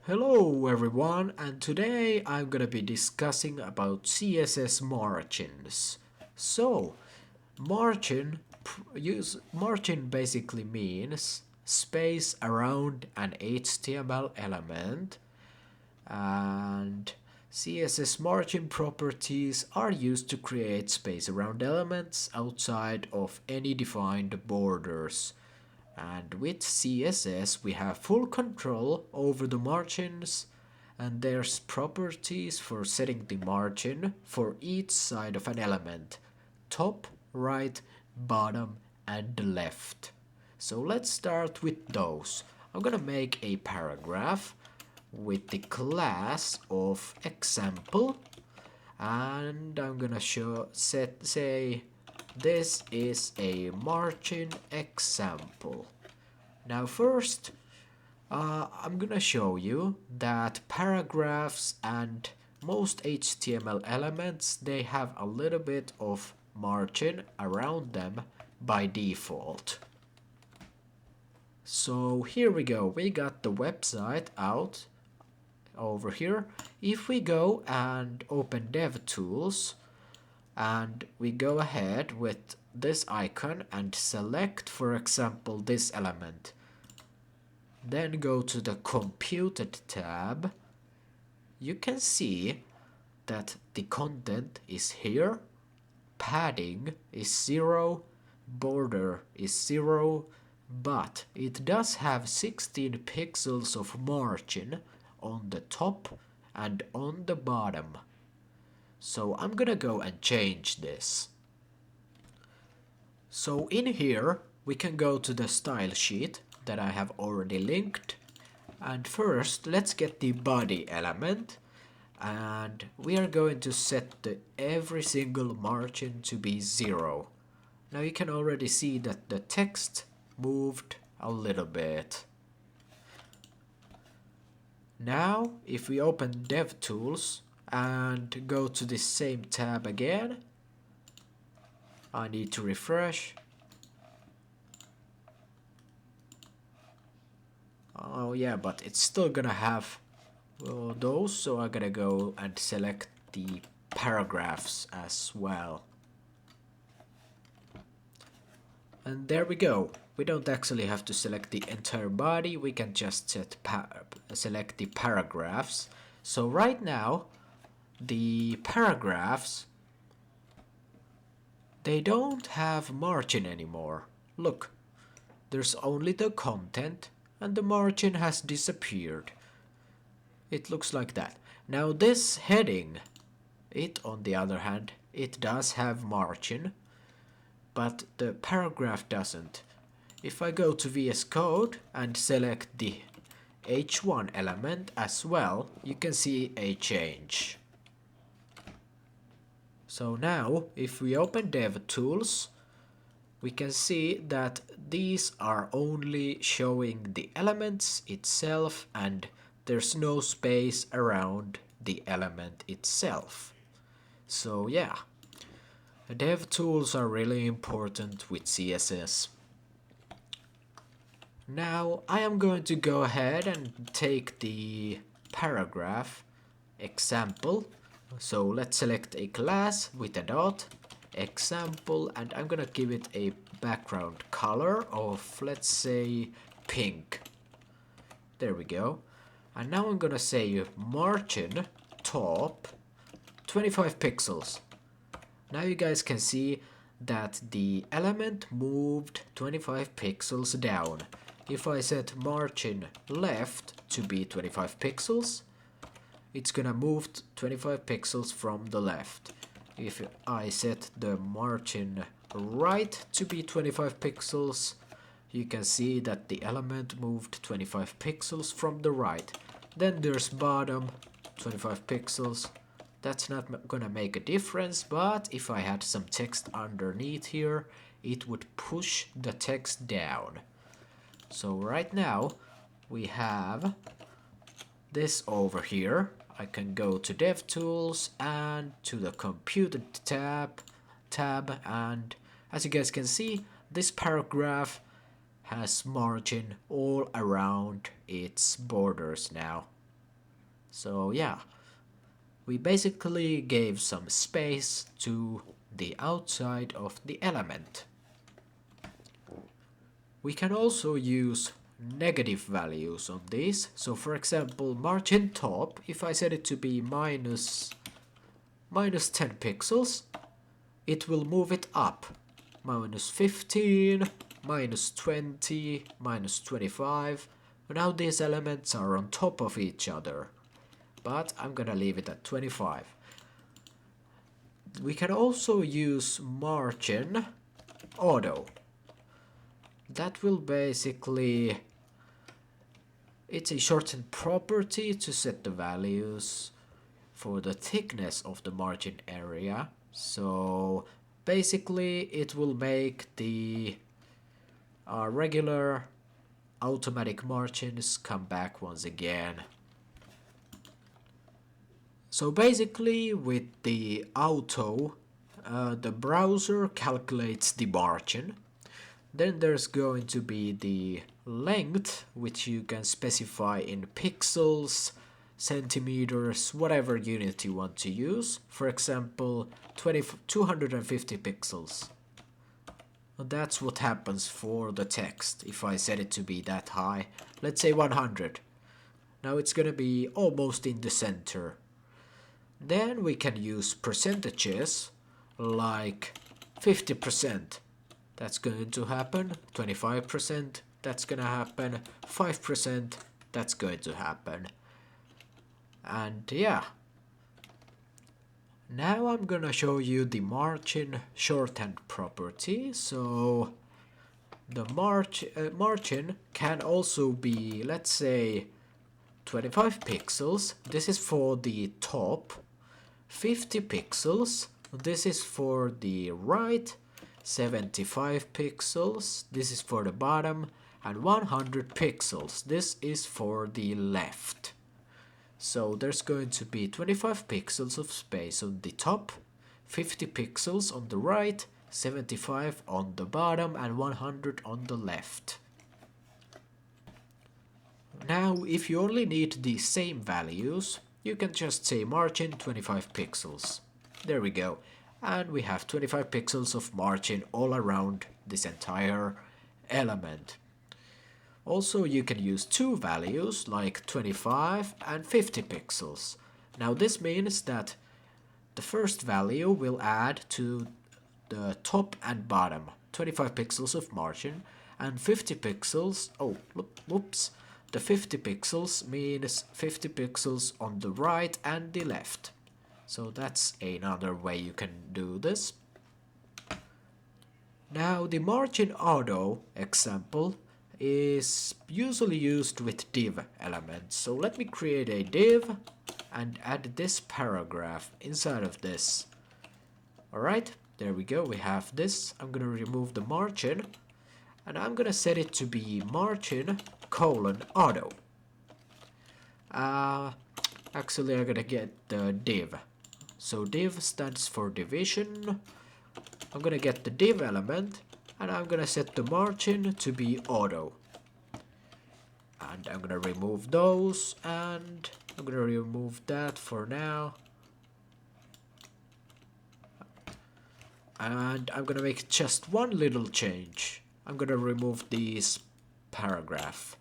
Hello everyone, and today I'm gonna be discussing about CSS margins. So, margin basically means space around an HTML element, and CSS margin properties are used to create space around elements outside of any defined borders. And with CSS we have full control over the margins, and there's properties for setting the margin for each side of an element: top, right, bottom and left. So let's start with those. I'm gonna make a paragraph with the class of example, and I'm gonna say this is a margin example. Now first, I'm gonna show you that paragraphs and most HTML elements, they have a little bit of margin around them by default. So here we go, we got the website out over here. If we go and open DevTools and we go ahead with this icon and select, for example, this element, then go to the Computed tab, you can see that the content is here, padding is 0, border is 0, but it does have 16 pixels of margin on the top and on the bottom. So I'm gonna go and change this. So in here we can go to the style sheet that I have already linked, and first let's get the body element, and we are going to set every single margin to be 0. Now you can already see that the text moved a little bit. Now if we open DevTools and go to the same tab again, I need to refresh. Oh yeah, but it's still gonna have those, so I'm gonna go and select the paragraphs as well. And there we go. We don't actually have to select the entire body, we can just select the paragraphs. So right now, the paragraphs, they don't have margin anymore. Look, there's only the content and the margin has disappeared. It looks like that. Now this heading, it on the other hand, it does have margin, but the paragraph doesn't. If I go to VS Code and select the H1 element as well, you can see a change. So now, if we open DevTools, we can see that these are only showing the elements itself and there's no space around the element itself. So yeah, DevTools are really important with CSS. Now I am going to go ahead and take the paragraph example. So let's select a class with a dot, example, and I'm gonna give it a background color of, let's say, pink. There we go. And now I'm gonna say margin top 25 pixels. Now you guys can see that the element moved 25 pixels down. If I set margin left to be 25 pixels, it's gonna move 25 pixels from the left. If I set the margin right to be 25 pixels, you can see that the element moved 25 pixels from the right. Then there's bottom, 25 pixels. That's not gonna make a difference, but if I had some text underneath here, it would push the text down. So right now we have this over here. I can go to DevTools and to the Computed tab, and as you guys can see, this paragraph has margin all around its borders now. So yeah, we basically gave some space to the outside of the element. We can also use negative values on these. So for example, margin top, if I set it to be minus 10 pixels, it will move it up. Minus 15, minus 20, minus 25. Now these elements are on top of each other, but I'm gonna leave it at 25. We can also use margin auto. That will basically, it's a shortened property to set the values for the thickness of the margin area. So basically it will make the regular automatic margins come back once again. So basically with the auto, the browser calculates the margin. Then there's going to be the length, which you can specify in pixels, centimeters, whatever unit you want to use. For example, 250 pixels. That's what happens for the text if I set it to be that high. Let's say 100. Now it's gonna be almost in the center. Then we can use percentages like 50%. That's going to happen. 25%. That's gonna happen. 5%. That's going to happen. And yeah. Now I'm gonna show you the margin shorthand property. So the margin can also be, let's say, 25 pixels. This is for the top. 50 pixels. This is for the right. 75 pixels. This is for the bottom. And 100 pixels. This is for the left. So there's going to be 25 pixels of space on the top, 50 pixels on the right, 75 on the bottom, and 100 on the left. Now, if you only need the same values, you can just say margin 25 pixels. There we go. And we have 25 pixels of margin all around this entire element. Also, you can use two values like 25 and 50 pixels. Now this means that the first value will add to the top and bottom, 25 pixels of margin, and 50 pixels, whoops, the 50 pixels means 50 pixels on the right and the left. So that's another way you can do this. Now the margin auto example is usually used with div elements. So let me create a div and add this paragraph inside of this. Alright, there we go, we have this. I'm gonna remove the margin and I'm gonna set it to be margin auto. Actually I'm gonna get the div. So div stands for division. I'm gonna get the div element and I'm gonna set the margin to be auto. And I'm gonna remove those and I'm gonna remove that for now. And I'm gonna make just one little change. I'm gonna remove this paragraph.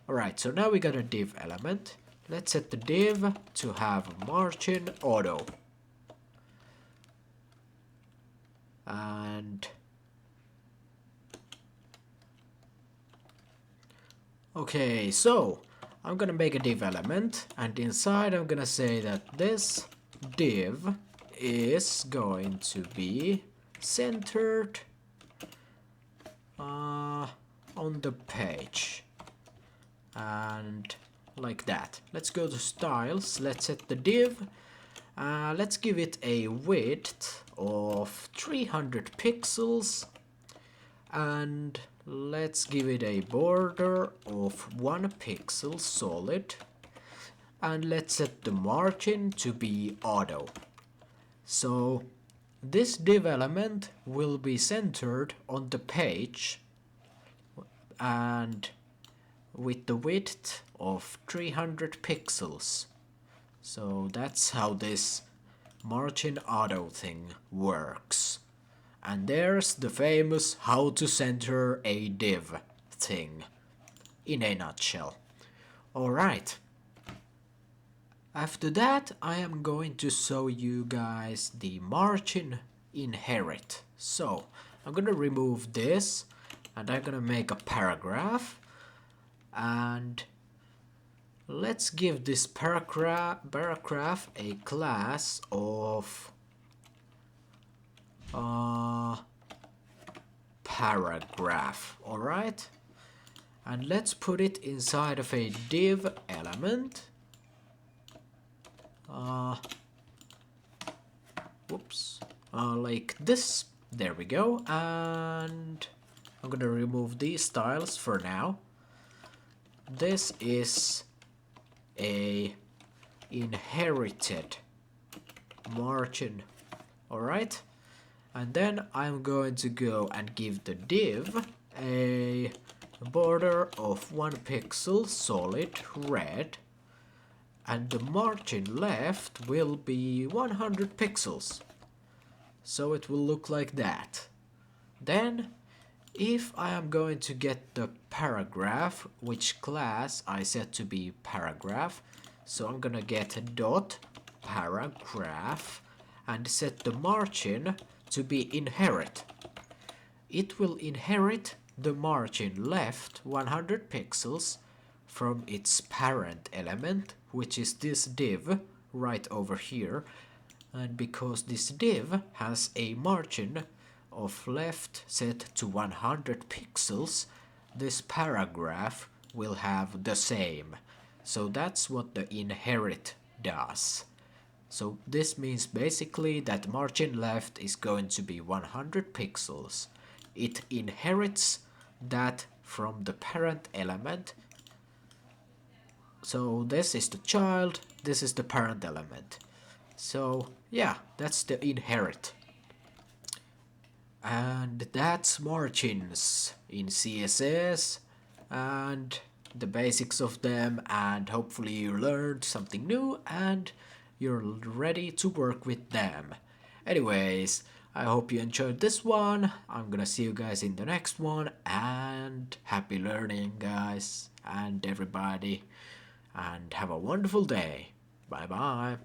Alright, so now we got a div element. Let's set the div to have margin auto. And okay, so I'm gonna make a div element and inside I'm gonna say that this div is going to be centered on the page and like that. Let's go to styles, let's set the div, let's give it a width of 300 pixels and let's give it a border of 1 pixel solid and let's set the margin to be auto. So this div element will be centered on the page and with the width of 300 pixels. So that's how this margin auto thing works. And there's the famous how to center a div thing in a nutshell. Alright. After that, I am going to show you guys the margin inherit. So I'm gonna remove this and I'm gonna make a paragraph, and let's give this paragraph a class of paragraph. Alright, and let's put it inside of a div element. Like this. There we go. And I'm gonna remove these styles for now. This is a inherited margin. Alright, and then I'm going to go and give the div a border of 1 pixel solid red, and the margin left will be 100 pixels. So it will look like that. Then, if I am going to get the paragraph, which class I set to be paragraph, so I'm gonna get dot paragraph and set the margin to be inherit. It will inherit the margin left 100 pixels from its parent element, which is this div right over here. And because this div has a margin of left set to 100 pixels, this paragraph will have the same. So that's what the inherit does. So this means basically that margin left is going to be 100 pixels. It inherits that from the parent element. So this is the child, this is the parent element. So yeah, that's the inherit. And that's margins in CSS and the basics of them, and hopefully you learned something new and you're ready to work with them. Anyways, I hope you enjoyed this one. I'm gonna see you guys in the next one, and happy learning guys and everybody, and have a wonderful day. Bye bye.